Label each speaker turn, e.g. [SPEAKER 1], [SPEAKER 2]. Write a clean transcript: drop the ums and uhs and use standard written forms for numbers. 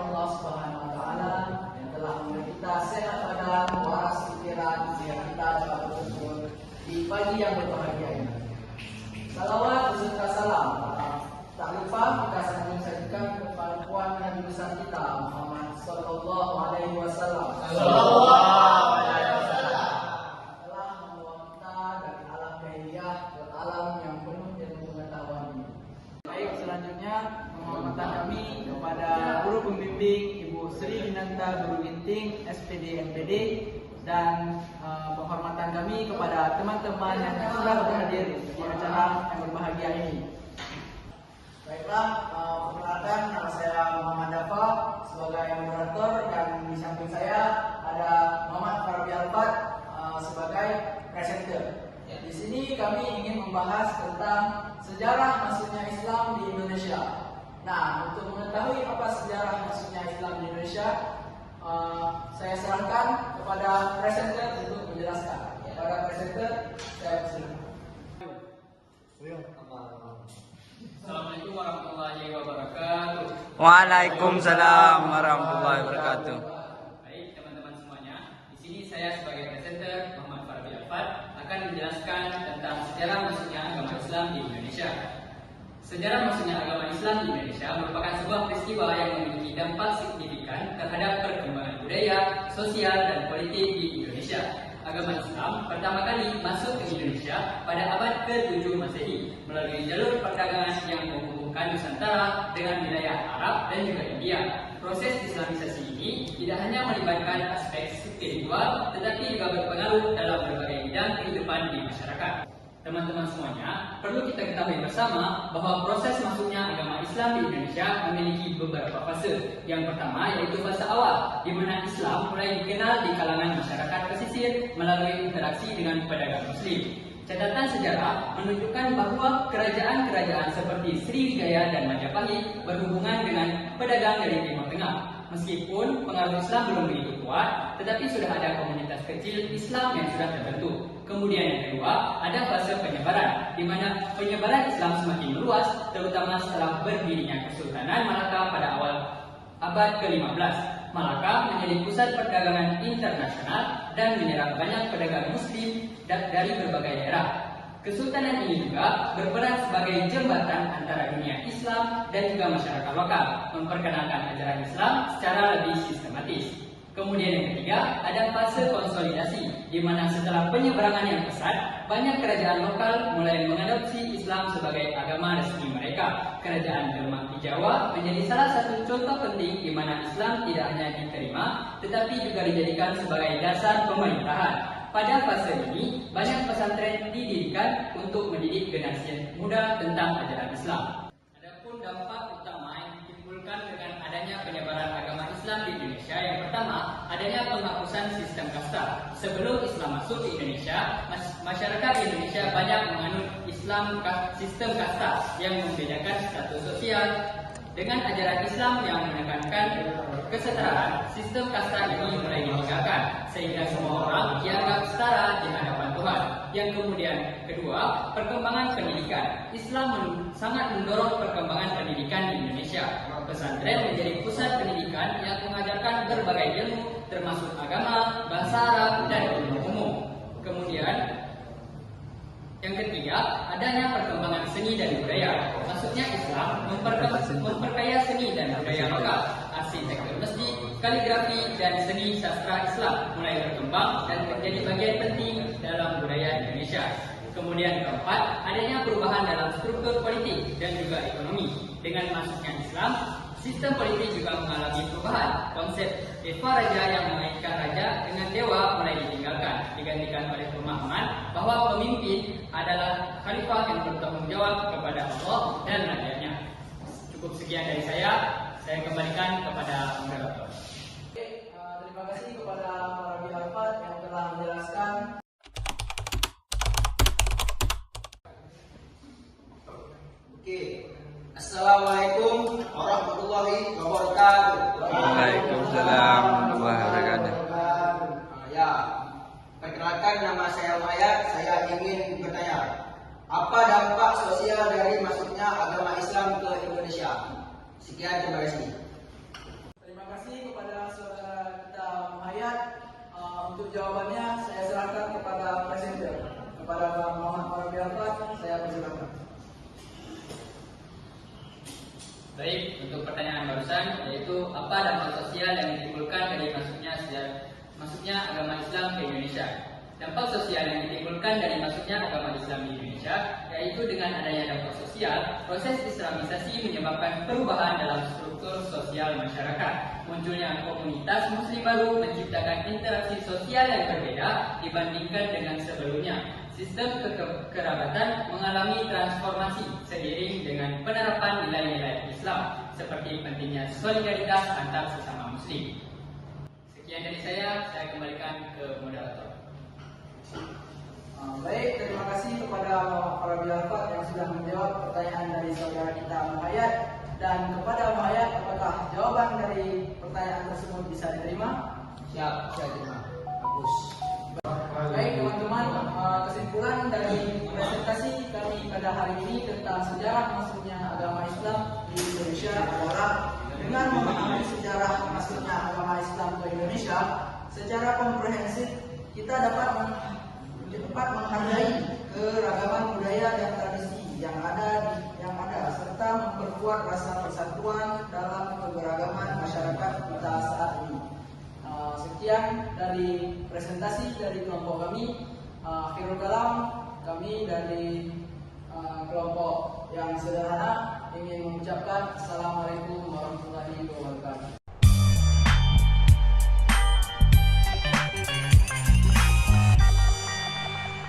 [SPEAKER 1] Allah Subhanahu wa taala yang telah memberi kita sehat badan, waras pikiran, sehingga kita dapat berkumpul di pagi yang berbahagia ini. Salawat beserta salam tak lupa kita sambung sajikan kepada puan Nabi besar kita Muhammad sallallahu alaihi wasallam. Telah membawa kita dari alam jahiliyah ke alam yang penuh dengan pengetahuan ini. Baik, selanjutnya penghormatan kami kepada guru pembimbing Ibu Sri Dinanta Guru Ginting SPD MPD dan penghormatan kami kepada teman-teman yang sudah berhadir di acara yang berbahagia ini. Baiklah, perkenalkan nama saya Muhammad Dafa sebagai moderator dan di samping saya ada Muhammad Farabi Alfat sebagai presenter. Di sini kami ingin membahas tentang sejarah masuknya Islam di Indonesia. Nah, untuk mengetahui apa sejarah masuknya Islam di Indonesia, saya serahkan kepada presenter untuk menjelaskan. Kepada presenter, saya persilakan.
[SPEAKER 2] Assalamualaikum warahmatullahi wabarakatuh.
[SPEAKER 3] Waalaikumsalam warahmatullahi wabarakatuh.
[SPEAKER 2] Baik teman-teman semuanya, di sini saya sebagai presenter Muhammad Farabi Alfat akan menjelaskan tentang sejarah masuknya agama Islam di Indonesia. Sejarah masuknya agama Islam di Indonesia merupakan sebuah peristiwa yang memiliki dampak signifikan terhadap perkembangan budaya, sosial, dan politik di Indonesia. Agama Islam pertama kali masuk ke Indonesia pada abad ke-7 Masehi melalui jalur perdagangan yang menghubungkan Nusantara dengan wilayah Arab dan juga India. Proses Islamisasi ini tidak hanya melibatkan aspek spiritual, tetapi juga berpengaruh dalam berbagai bidang kehidupan di masyarakat. Teman-teman semuanya, perlu kita ketahui bersama bahwa proses masuknya agama Islam di Indonesia memiliki beberapa fase. Yang pertama yaitu fase awal, di mana Islam mulai dikenal di kalangan masyarakat pesisir melalui interaksi dengan pedagang Muslim. Catatan sejarah menunjukkan bahwa kerajaan-kerajaan seperti Sriwijaya dan Majapahit berhubungan dengan pedagang dari Timur Tengah. Meskipun pengaruh Islam belum begitu kuat, tetapi sudah ada komunitas kecil Islam yang sudah terbentuk. Kemudian yang kedua, ada fase penyebaran, di mana penyebaran Islam semakin meluas, terutama setelah berdirinya Kesultanan Malaka pada awal abad ke-15. Malaka menjadi pusat perdagangan internasional dan menyerap banyak pedagang Muslim dari berbagai daerah. Kesultanan ini juga berperan sebagai jembatan antara dunia Islam dan juga masyarakat lokal, memperkenalkan ajaran Islam secara lebih sistematis. Kemudian yang ketiga, ada fase konsolidasi, di mana setelah penyeberangan yang pesat, banyak kerajaan lokal mulai mengadopsi Islam sebagai agama resmi mereka. Kerajaan Demak di Jawa menjadi salah satu contoh penting di mana Islam tidak hanya diterima, tetapi juga dijadikan sebagai dasar pemerintahan. Pada fase ini, banyak pesantren didirikan untuk mendidik generasi muda tentang ajaran Islam. Adapun dampak utama yang ditimbulkan dengan adanya penyebaran agama Islam di Indonesia, yang pertama, adanya penghapusan sistem kasta. Sebelum Islam masuk ke Indonesia, masyarakat Indonesia banyak menganut Islam sistem kasta yang membedakan status sosial. Dengan ajaran Islam yang menekankan kesetaraan, sistem kasta ini mulai ditinggalkan sehingga semua orang dianggap setara di hadapan Tuhan. Yang kemudian kedua, perkembangan pendidikan. Islam sangat mendorong perkembangan pendidikan di Indonesia. Pesantren menjadi pusat pendidikan yang mengajarkan berbagai ilmu termasuk agama, bahasa Arab, dan ilmu umum. Kemudian yang ketiga, adanya perkembangan seni dan budaya. Maksudnya Islam memperkaya seni dan budaya lokal. Arsitektur masjid, kaligrafi, dan seni sastra Islam mulai berkembang dan menjadi bagian penting dalam budaya Indonesia. Kemudian keempat, adanya perubahan dalam struktur politik dan juga ekonomi. Dengan masuknya Islam, sistem politik juga mengalami perubahan. Konsep Deva Raja yang mengaitkan raja dengan dewa mulai ditinggalkan, digantikan oleh pemahaman bahwa pemimpin adalah khalifah yang bertanggung jawab kepada Allah dan rakyatnya. Cukup sekian dari saya kembalikan kepada moderator.
[SPEAKER 1] Terima kasih kepada Farabi Alfat yang telah menjelaskan.
[SPEAKER 4] Assalamualaikum warahmatullahi wabarakatuh.
[SPEAKER 3] Waalaikumsalam warahmatullahi wabarakatuh.
[SPEAKER 4] Ya, perkenalkan nama saya Mayat. Saya ingin bertanya, apa dampak sosial dari masuknya agama Islam ke Indonesia? Sekian, terima kasih.
[SPEAKER 1] Terima jawabannya saya serahkan kepada presenter, kepada Bang Muhammad Farabi Alfat. Saya persilakan.
[SPEAKER 2] Baik, untuk pertanyaan barusan, yaitu apa dampak sosial yang ditimbulkan dari masuknya agama Islam ke Indonesia? Dampak sosial yang ditimbulkan dari masuknya agama Islam di Indonesia, yaitu dengan adanya dampak sosial, proses Islamisasi menyebabkan perubahan dalam struktur sosial masyarakat. Munculnya komunitas Muslim baru menciptakan interaksi sosial yang berbeda dibandingkan dengan sebelumnya. Sistem kekerabatan mengalami transformasi seiring dengan penerapan nilai-nilai Islam, seperti pentingnya solidaritas antar sesama Muslim. Sekian dari saya kembalikan ke moderator.
[SPEAKER 1] Baik, terima kasih kepada Muhammad Farabi Alfat yang sudah menjawab pertanyaan dari saudara kita Muhayyad. Dan kepada Muhayyad, apakah jawaban dari pertanyaan tersebut bisa diterima?
[SPEAKER 4] Siap, saya terima. Bagus.
[SPEAKER 1] Baik teman-teman, kesimpulan dari presentasi kami pada hari ini tentang sejarah masuknya agama Islam di Indonesia adalah dengan memahami sejarah masuknya agama Islam ke Indonesia secara komprehensif, kita dapat menghargai keragaman budaya dan tradisi yang ada serta memperkuat rasa persatuan dalam keberagaman masyarakat kita saat ini. Sekian dari presentasi dari kelompok kami. Akhirul kalam, kami dari kelompok yang sederhana ingin mengucapkan Assalamualaikum warahmatullahi wabarakatuh.